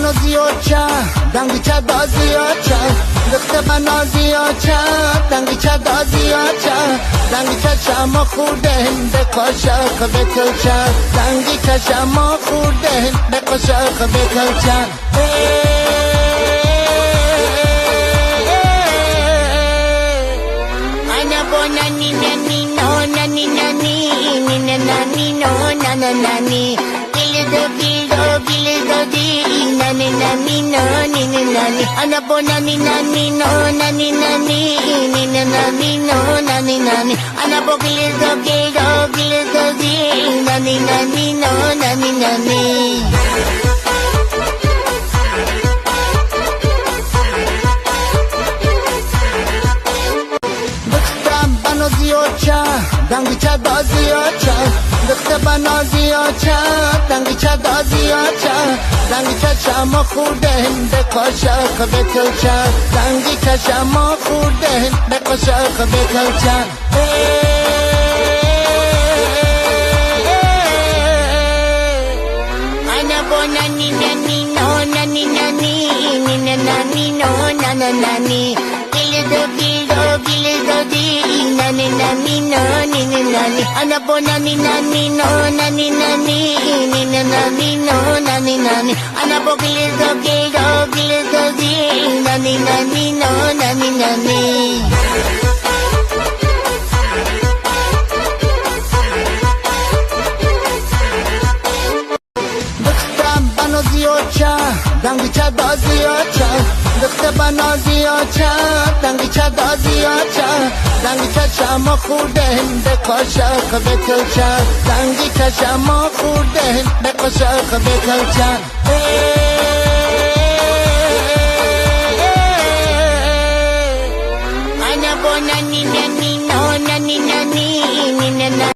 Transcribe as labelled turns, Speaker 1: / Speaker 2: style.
Speaker 1: بنا زیاچه دنگی چه دا زیاچه دخت بنا زیاچه دنگی چه دا زیاچه دنگی چه شما خورده به قاشق به کلچه دنگی چه شما خورده به قاشق به کلچه انا بونانی نانی نو نانی نانی نانی نانی نو نانا نانی nani nani nani nani ana bonani nani no nani nani nini nani no nani nani ana bogil dogi nani nani no nani nani بنا زیاچه دنگی چه دا زیاچه دخت بنا زیاچه دنگی چه دا زیاچه دنگی چه شما خورده به قاشق به کلچه دنگی چه شما خورده به قاشق به کلچه انا بونانی نانی نو نانی نانی نانی نانی نو نانا نانی nani nani nani nani ana bonani nani no nani nani nini nani no nani nani ana bogil dogi nani nani no nani nani بنا زیاچه دنگی چه دا زیاچه دخت بنا زیاچه دنگی چه دا زیاچه دنگی چه شما خورده به قاشق به کلچه دنگی چه شما خورده به قاشق به کلچه انا بونانی نانی